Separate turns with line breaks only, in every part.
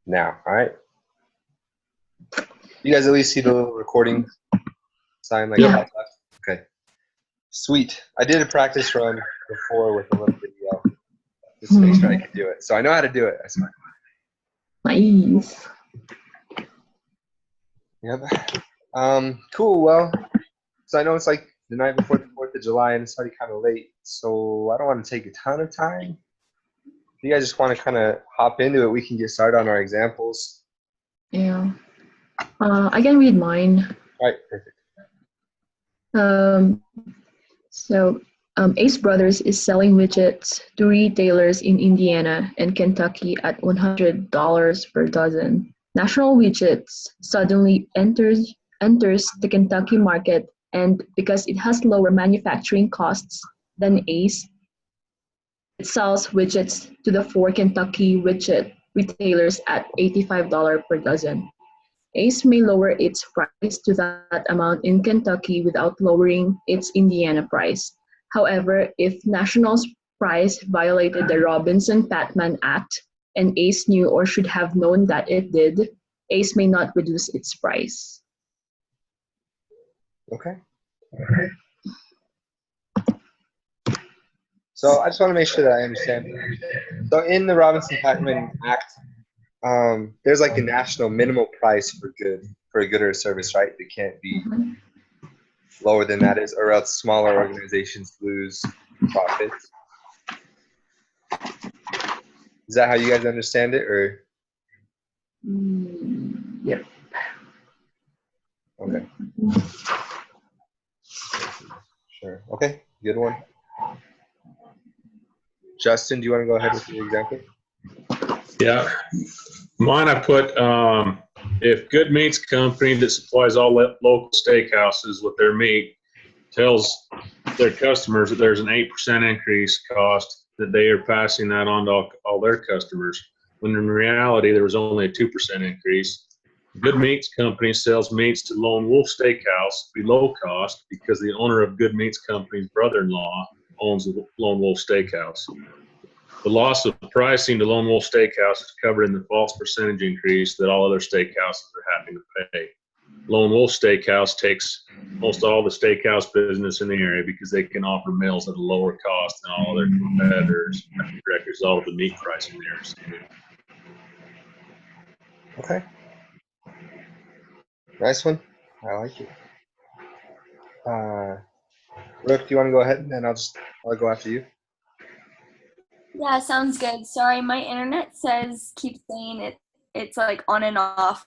now. All right. You guys at least see the little recording sign like
Yeah.
okay. Sweet. I did a practice run before with a little video just to make sure I could do it. So I know how to do it. I swear.
Nice.
Yep. Cool. Well, so I know it's like the night before the 4th of July and it's already kind of late. So I don't want to take a ton of time. If you guys just want to kind of hop into it, we can get started on our examples.
Yeah. I can read mine.
All right. Perfect.
So Ace Brothers is selling widgets to retailers in Indiana and Kentucky at $100 per dozen. National Widgets suddenly enters the Kentucky market, and because it has lower manufacturing costs than Ace, it sells widgets to the 4 Kentucky widget retailers at $85 per dozen. Ace may lower its price to that amount in Kentucky without lowering its Indiana price. However, if National's price violated the Robinson-Patman Act, and Ace knew or should have known that it did, Ace may not reduce its price.
Okay. So I just want to make sure that I understand. So in the Robinson-Patman Act, there's like a national minimum price for a good or a service, right? It can't be lower than that is, or else smaller organizations lose profits. Is that how you guys understand it, or?
Yep.
Okay. Sure. Okay. Good one. Justin, do you want to go ahead with your example?
Yeah. Mine I put, if Good Meats Company that supplies all local steakhouses with their meat tells their customers that there's an 8% increase cost, that they are passing that on to all their customers, when in reality there was only a 2% increase. Good Meats Company sells meats to Lone Wolf Steakhouse below cost because the owner of Good Meats Company's brother-in-law owns the Lone Wolf Steakhouse. The loss of pricing to Lone Wolf Steakhouse is covered in the false percentage increase that all other steakhouses are having to pay. Lone Wolf Steakhouse takes most all the steakhouse business in the area because they can offer meals at a lower cost than all other competitors, as a direct result of the meat pricing there.
Okay. Nice one. I like it. Brooke, do you want to go ahead and then I'll go after you?
Yeah, sounds good. Sorry, my internet keeps saying it's like on and off,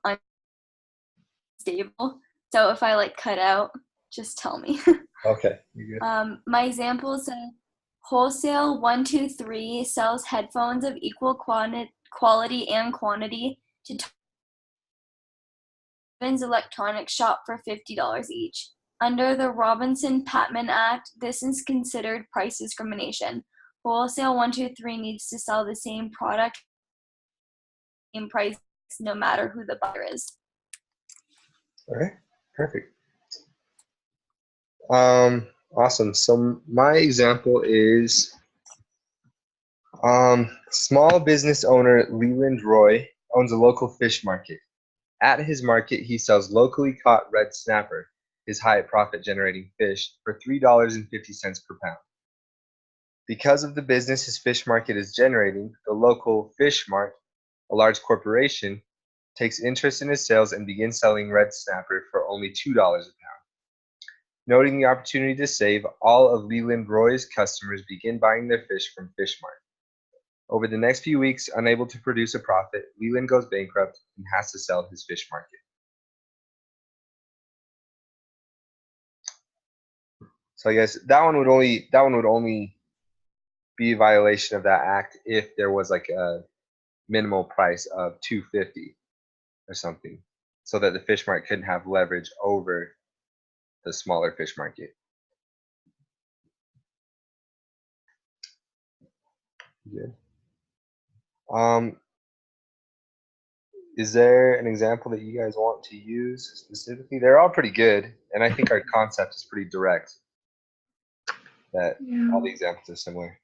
unstable. So if I like cut out, just tell me.
Okay, you're good.
My example says Wholesale 123 sells headphones of equal quality and quantity to Evans Electronics Shop for $50 each. Under the Robinson-Patman Act, this is considered price discrimination. Wholesale 123 needs to sell the same product, same price, no matter who the buyer is.
Okay, perfect. Awesome. So my example is small business owner Leland Roy owns a local fish market. At his market, he sells locally caught red snapper, his high profit generating fish, for $3.50 per pound. Because of the business his fish market is generating, the local fish mart, a large corporation, takes interest in his sales and begins selling red snapper for only $2 a pound. Noting the opportunity to save, all of Leland Roy's customers begin buying their fish from Fish Mart. Over the next few weeks, unable to produce a profit, Leland goes bankrupt and has to sell his fish market. So I guess that one would only be a violation of that act if there was like a minimal price of $2.50 or something, so that the fish market couldn't have leverage over the smaller fish market. Good. Is there an example that you guys want to use specifically? They're all pretty good, and I think our concept is pretty direct. That all the examples are similar.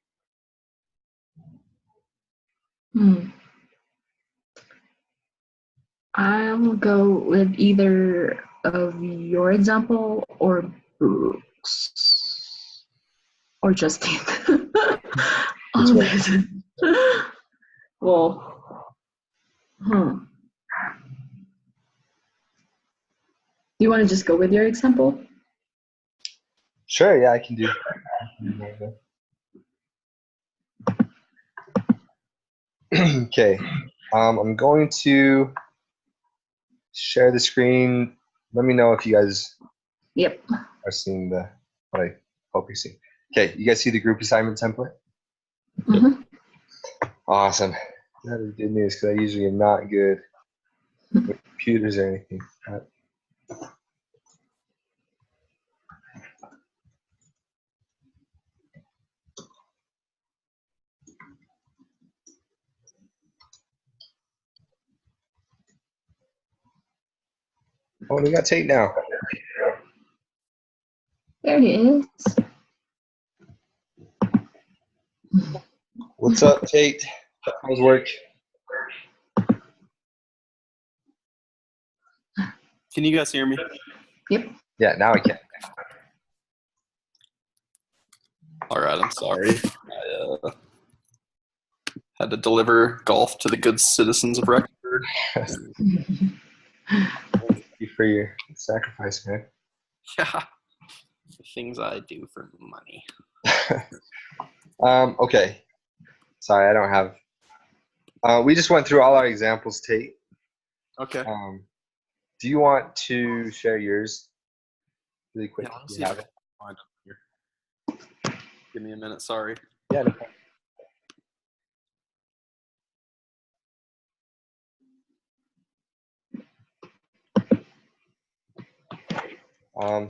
I'll go with either of your example or Brooks or Justin.
Which one?
Well, do you want to just go with your example?
Sure, yeah, I can do. Okay, I'm going to share the screen. Let me know if you guys
Yep.
are seeing what I hope you see. Okay, you guys see the group assignment template?
Mm-hmm.
Awesome. That is good news because I usually am not good with computers or anything. Oh, we got Tate now.
There it is.
What's up, Tate? How's work?
Can you guys hear me?
Yep.
Yeah, now I can.
All right, I'm sorry. I had to deliver golf to the good citizens of Rexford.
Thank you for your sacrifice, man.
Yeah, the things I do for money.
Okay. Sorry, I don't have. We just went through all our examples, Tate.
Okay.
Do you want to share yours really quick?
Yeah,
You have it?
Find it here. Give me a minute. Sorry.
Yeah, no problem.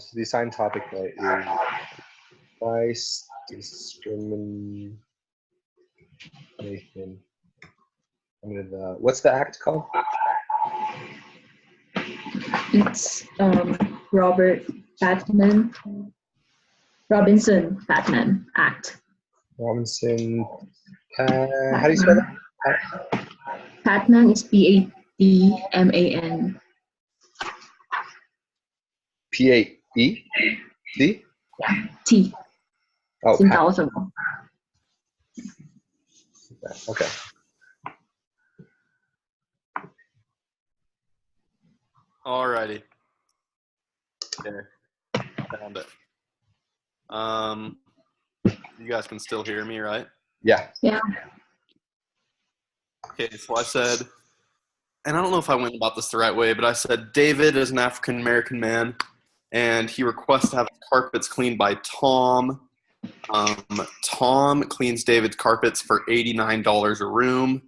So the assigned topic is price discrimination. What's the act called?
It's Robinson Patman Act.
Robinson. How do you spell that?
Patman is Patman.
P-A-E? C?
T.
Oh,
In
Pat.
telephone.
Okay.
Alrighty. Okay. Found it. You guys can still hear me, right?
Yeah.
Yeah.
Okay, so I said, and I don't know if I went about this the right way, but I said David is an African American man, and he requests to have his carpets cleaned by Tom. Tom cleans David's carpets for $89 a room.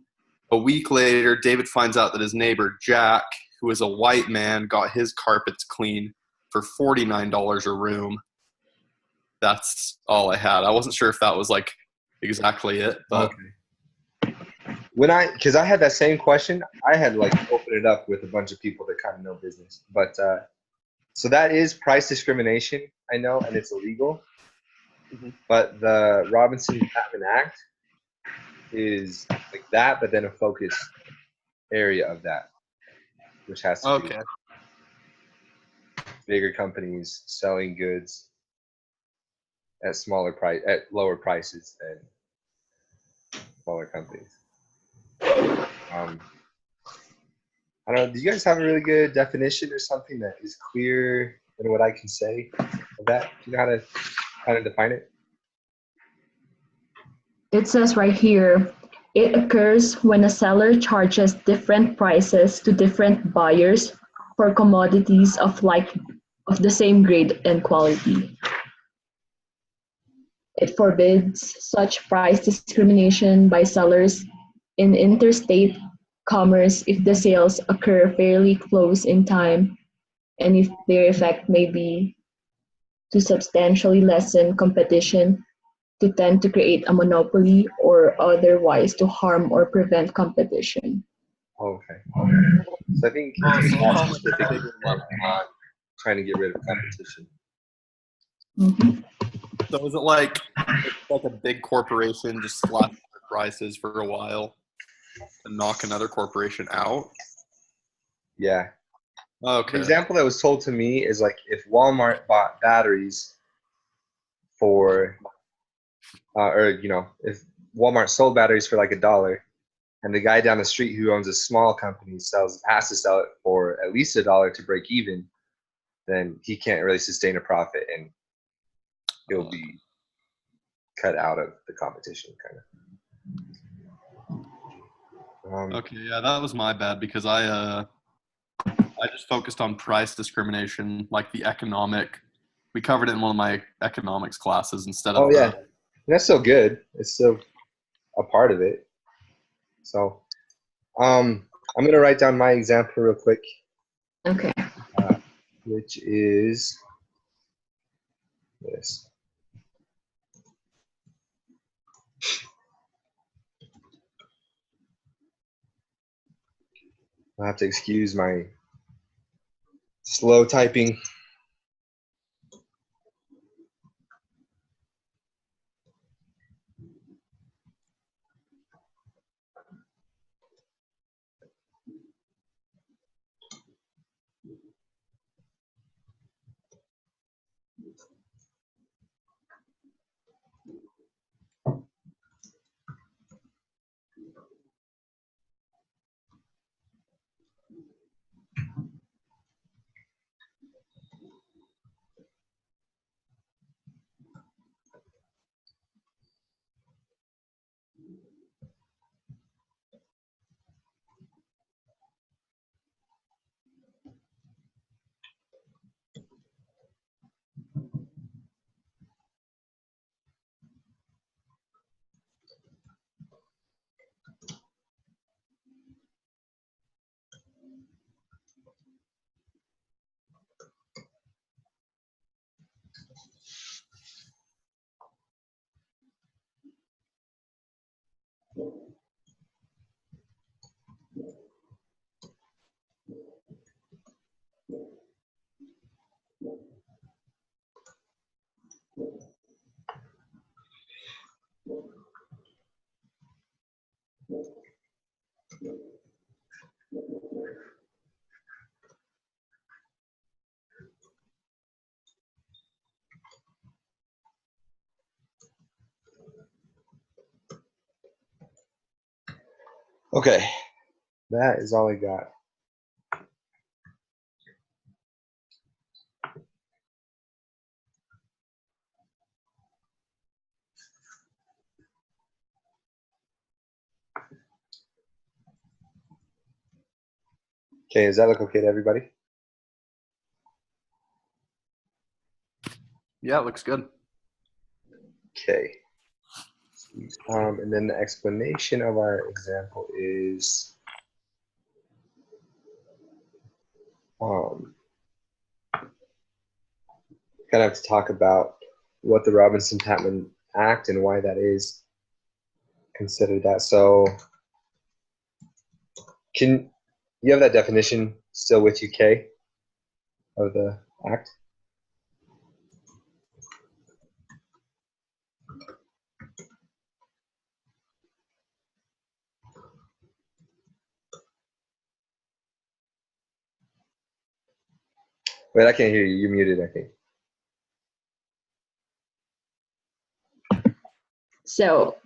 A week later, David finds out that his neighbor Jack, who is a white man, got his carpets cleaned for $49 a room. That's all I had. I wasn't sure if that was like exactly it, but
Okay. Because I had that same question, I had like opened it up with a bunch of people that kind of know business. But so that is price discrimination, I know, and it's illegal.
Mm-hmm.
But the Robinson-Patman Act is like that, but then a focus area of that, which has to do with bigger companies selling goods at lower prices than smaller companies. I don't know. Do you guys have a really good definition or something that is clear in what I can say of that? Do you know how to kind of define it?
It says right here, it occurs when a seller charges different prices to different buyers for commodities of the same grade and quality. It forbids such price discrimination by sellers in interstate commerce if the sales occur fairly close in time and if their effect may be to substantially lessen competition, to tend to create a monopoly, or otherwise to harm or prevent competition.
Okay. So I think it's more specific on trying to get rid of competition.
Mm-hmm.
So is it like a big corporation just slashing their prices for a while to knock another corporation out?
Yeah. The
Okay.
example that was told to me is like if Walmart bought batteries for, if Walmart sold batteries for like $1, and the guy down the street who owns a small company has to sell it for at least $1 to break even, then he can't really sustain a profit, and he'll be cut out of the competition, kind of.
Okay, yeah, that was my bad because I just focused on price discrimination, like the economic. We covered it in one of my economics classes instead of.
Oh yeah, that's still good. It's still a part of it. So, I'm gonna write down my example real quick.
Okay.
Which is this. I'll have to excuse my slow typing. Okay, that is all I got. Okay, does that look okay to everybody?
Yeah, it looks good.
Okay. And then the explanation of our example is kind of have to talk about what the Robinson-Patman Act and why that is considered that. So can you have that definition still with you, Kay, of the act? Wait, I can't hear you. You're muted, I think.
So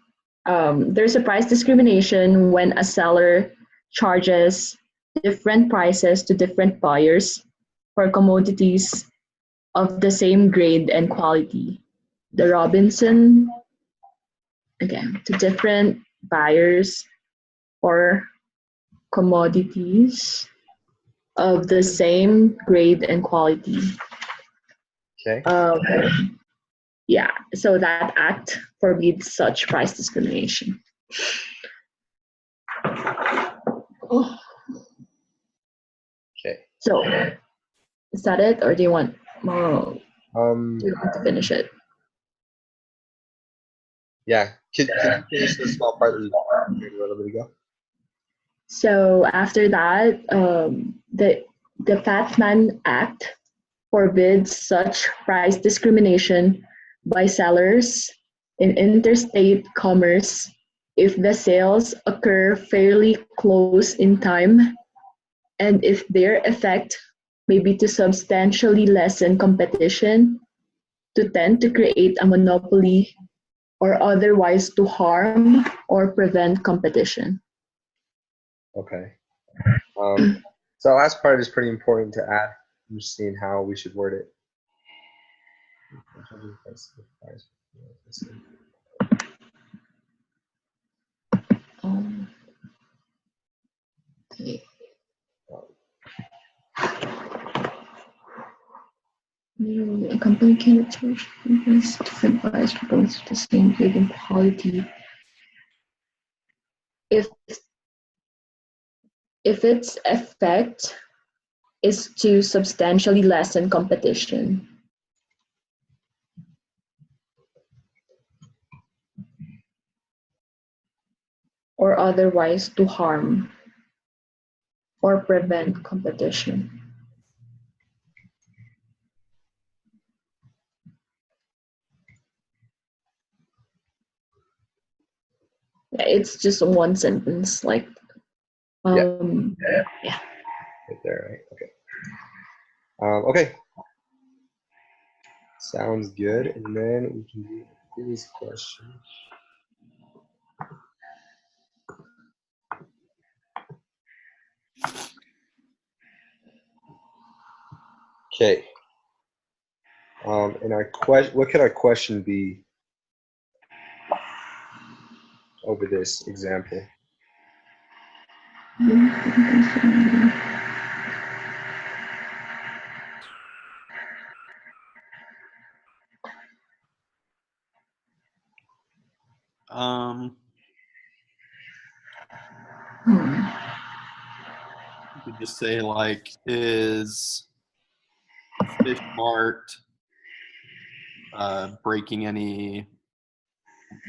there's a price discrimination when a seller charges different prices to different buyers for commodities of the same grade and quality. The Robinson, again, to different buyers for commodities of the same grade and quality.
Okay.
Yeah, so that act forbids such price discrimination. Oh.
Okay.
So, is that it, or do you want more? Do you want to finish it?
Yeah. Can you finish the small part that you heard a little bit ago?
So after that, the Patman Act forbids such price discrimination by sellers in interstate commerce if the sales occur fairly close in time and if their effect may be to substantially lessen competition, to tend to create a monopoly, or otherwise to harm or prevent competition.
Okay. So the last part is pretty important to add. I'm just seeing how we should word it.
Okay. A company can charge different price for both the same good and quality if its effect is to substantially lessen competition. Or otherwise to harm or prevent competition. Yeah, it's just one sentence, like
Yeah.
yeah.
Right there, right? Okay. Okay. Sounds good. And then we can do this question. Okay. And our question, what could our question be over this example?
You could just say like, is Fish Mart breaking any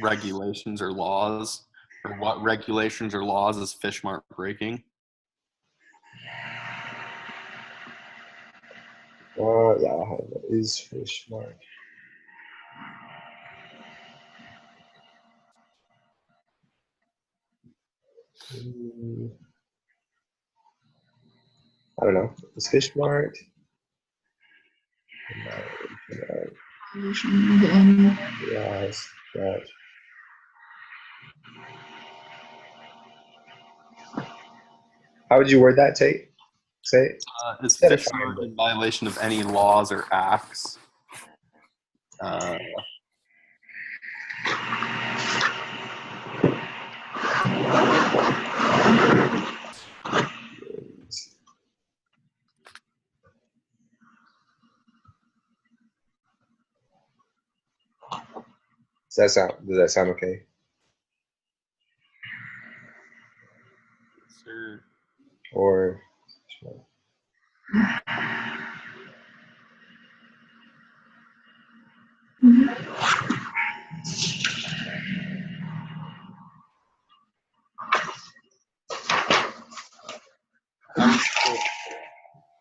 regulations or laws? Or what regulations or laws is Fish Mart breaking?
Yeah, I'll have that. Is Fish Mart. I don't know. Is Fish Mart? Yes, that. How would you word that, Tate? Say it.
Is
Yeah,
Fish Mart in violation of any laws or acts?
Does that sound okay?
Sir.
Or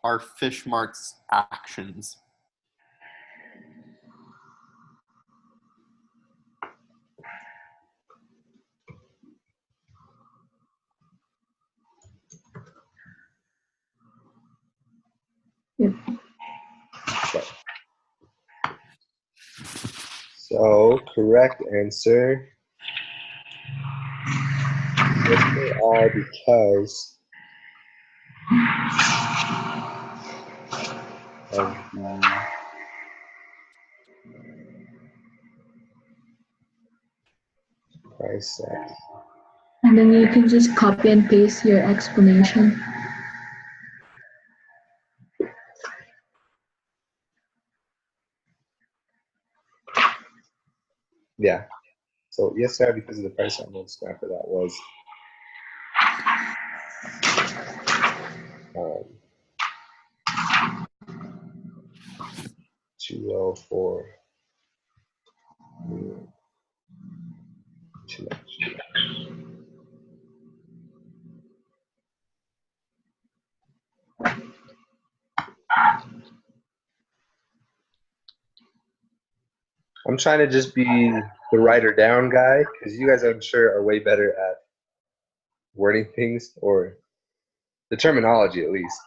Are Fish Mart's actions?
Yep.
so correct answer. Yes, they are because of the price set.
And then you can just copy and paste your explanation.
Yeah. So yes, sir, because of the price on most after that was 204. Too much. I'm trying to just be the writer down guy because you guys, I'm sure, are way better at wording things or The terminology, at least.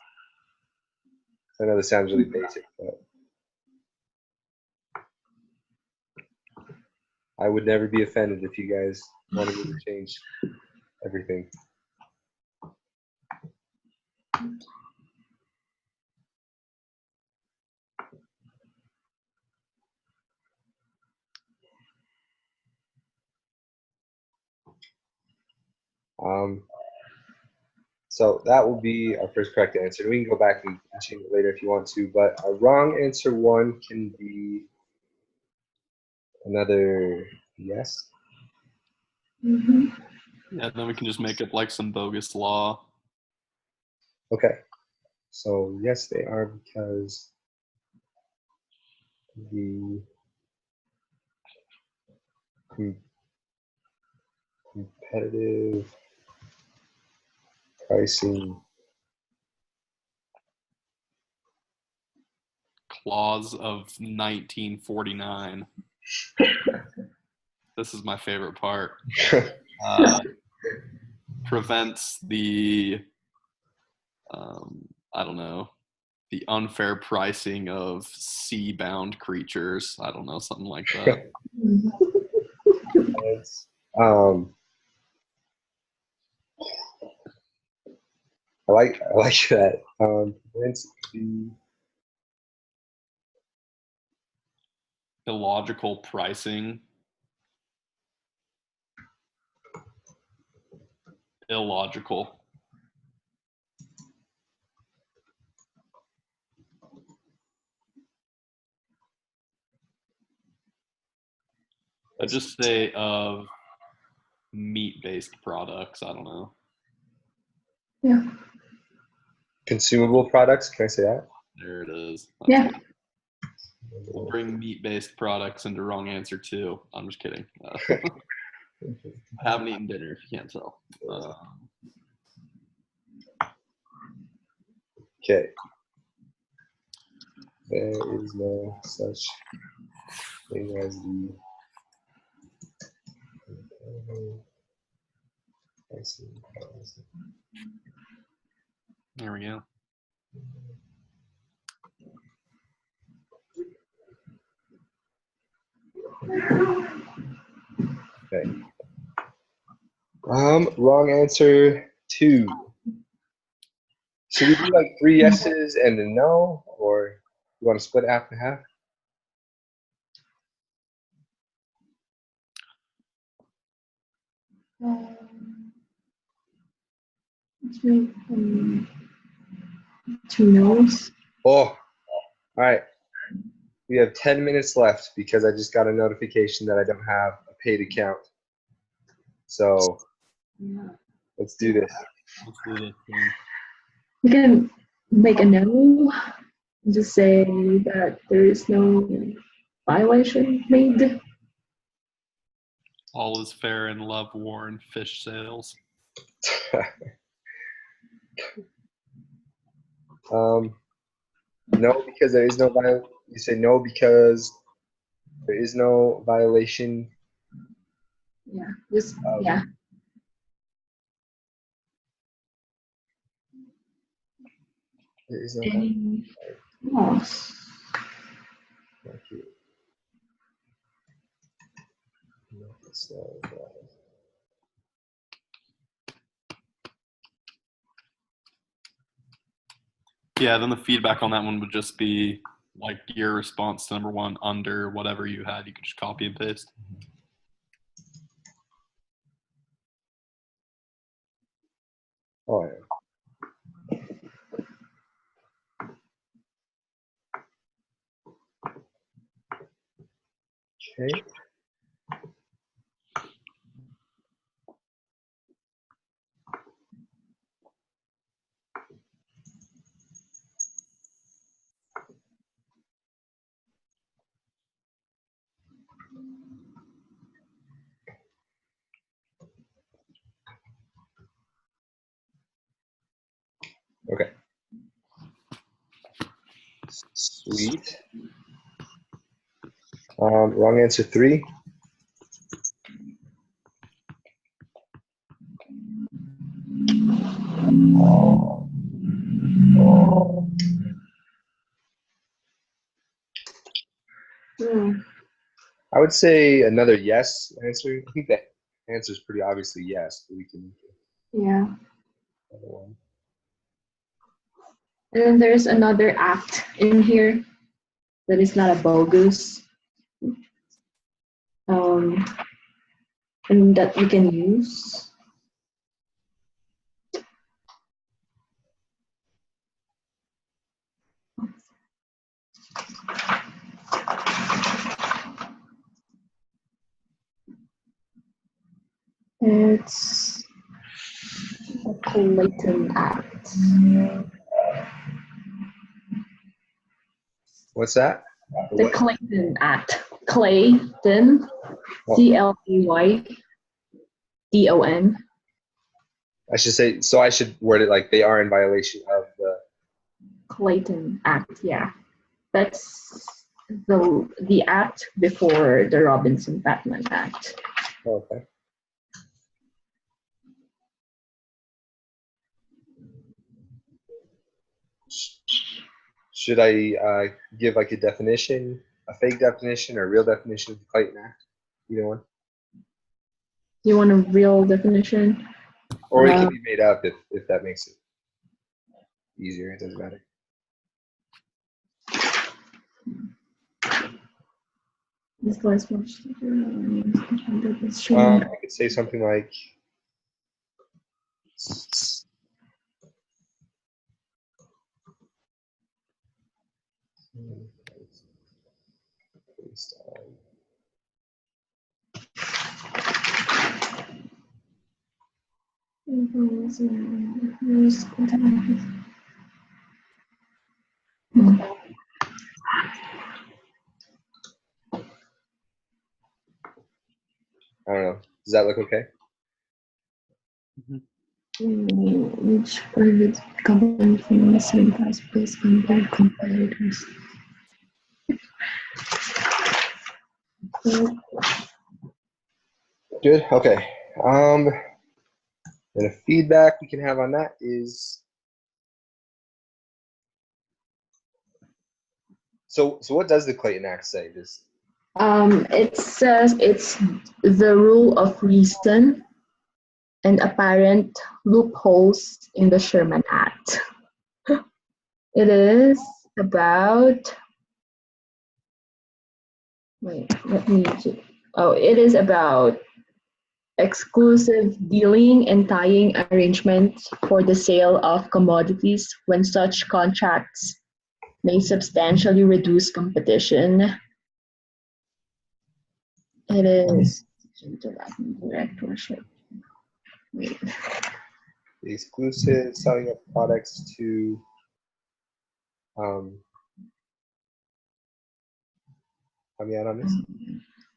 I know this sounds really basic, but I would never be offended if you guys wanted me to change everything. So that will be our first correct answer. We can go back and change it later if you want to, but a wrong answer 1 can be another yes.
Yeah, then we can just make up like some bogus law.
Okay. So yes, they are because the competitive pricing
Clause of 1949. This is my favorite part. Prevents the, I don't know, the unfair pricing of sea-bound creatures. I don't know, something like that.
I like that. Prevents the
Illogical pricing. Illogical. I just say of meat-based products. I don't know.
Yeah.
consumable products. Can I say that?
There it is.
Yeah.
Good. We'll bring meat-based products into wrong answer too. I'm just kidding. I haven't eaten dinner, if you can't tell.
Okay. There is no such thing as the
There we go.
Okay. Wrong answer 2. Should we do like 3 yeses and a no, or you want to split half and half?
Let's make 2 no's.
Oh, all right. We have 10 minutes left because I just got a notification that I don't have a paid account. So let's do this.
Let's do this thing.
We can make a no. Just say that there is no violation made.
All is fair in love, war, and fish sales.
No, because there is no violation. You say no because there is no violation.
Yeah, just yeah.
There is no
Any laws.
Thank you. No, it's not.
Yeah, then the feedback on that one would just be like your response to number 1 under whatever you had. You could just copy and paste.
Oh, yeah. Okay. Okay. Sweet. Wrong answer 3. I would say another yes answer. I think that answer is pretty obviously yes, but we can.
Yeah.
Another one.
And then there's another act in here that is not a bogus, and that we can use. It's the Clayton Act.
What's that?
The Clayton Act. Clayton, Clayton.
I should say, so I should word it like they are in violation of the
Clayton Act, yeah. That's the act before the Robinson-Patman Act.
Oh, okay. Should I give like a definition, a fake definition or a real definition of the Clayton Act? Either one.
You want a real definition?
Or it can be made up if that makes it easier. It doesn't matter.
This last one.
I could say something like I don't know. Does that look okay?
Which private company has based on their competitors.
Good. Okay. And a feedback we can have on that is so what does the Clayton Act say?
It says it's the rule of reason and apparent loopholes in the Sherman Act. It is about it is about exclusive dealing and tying arrangements for the sale of commodities when such contracts may substantially reduce competition. It is directorship.
The exclusive selling of products to help me out on this.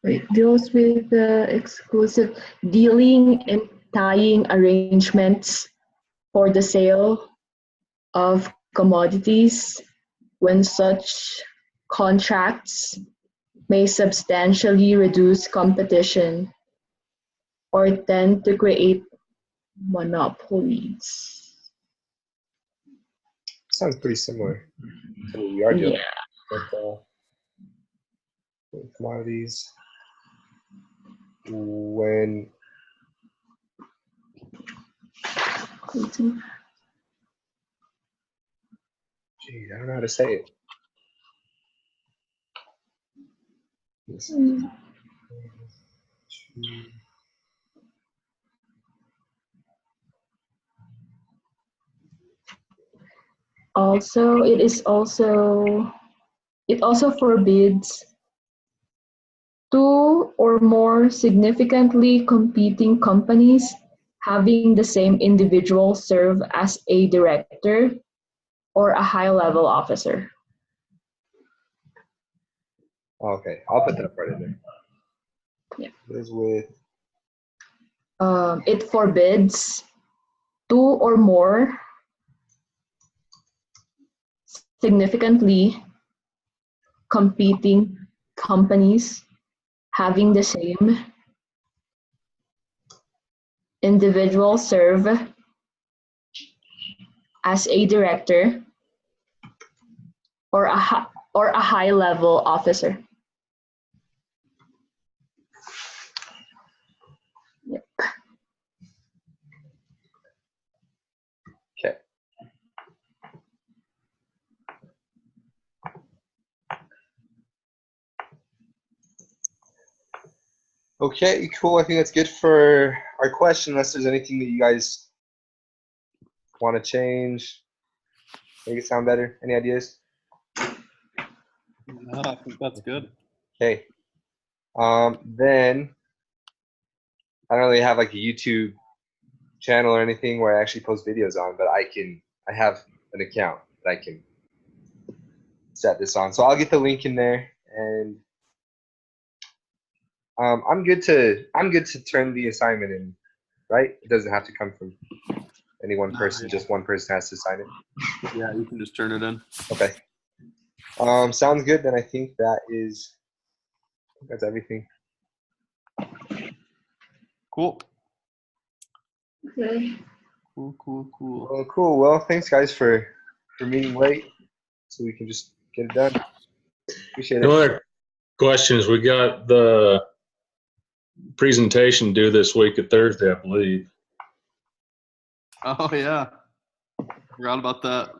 It deals with the exclusive dealing and tying arrangements for the sale of commodities when such contracts may substantially reduce competition or tend to create monopolies.
Sounds pretty similar to what we are doing.
Yeah.
With commodities. When geez, I don't know how to say it.
Also, it also forbids two or more significantly competing companies having the same individual serve as a director or a high-level officer.
Okay, I'll put that part in there.
Yeah.
It is with.
It forbids two or more significantly competing companies having the same individual serve as a director or a high-level officer. Yep.
Okay. Okay, cool. I think that's good for our question, unless there's anything that you guys want to change, make it sound better. Any ideas?
No, I think that's good.
Okay. Then I don't really have like a YouTube channel or anything where I actually post videos on, but I have an account that I can set this on. So I'll get the link in there, and I'm good to turn the assignment in, right? It doesn't have to come from any one person, just one person has to sign it.
Yeah, you can just turn it in.
Okay. Sounds good. Then I think that's everything.
Cool.
Okay.
Cool.
Well, cool. Well, thanks guys for meeting late, so we can just get it done. Appreciate it.
No other questions? We got the presentation due this week at Thursday, I believe.
Oh yeah, forgot about that.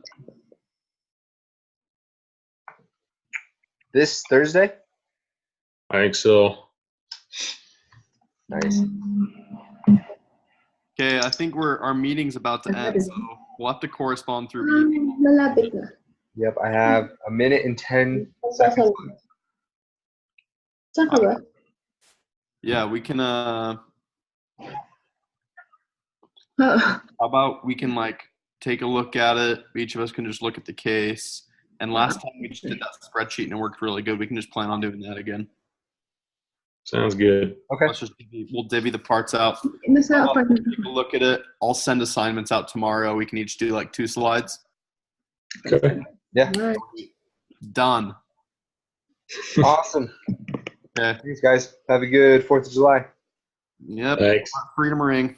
This Thursday?
I think so.
Nice.
Okay, I think our meeting's about to end, so we'll have to correspond through email.
Malapit na.
Yep, I have 1 minute and 10 seconds.
Saan ka ba?
Yeah, we can. How
Oh.
about we can like take a look at it? Each of us can just look at the case. And last time we just did that spreadsheet and it worked really good. We can just plan on doing that again.
Sounds good.
Okay.
We'll divvy the parts out.
Nasa
I'll
apartment.
take a look at it. I'll send assignments out tomorrow. We can each do like 2 slides.
Okay.
Yeah.
Alright.
Done.
Awesome.
Okay.
Thanks, guys. Have a good 4th of July.
Yep.
Thanks.
Freedom ring.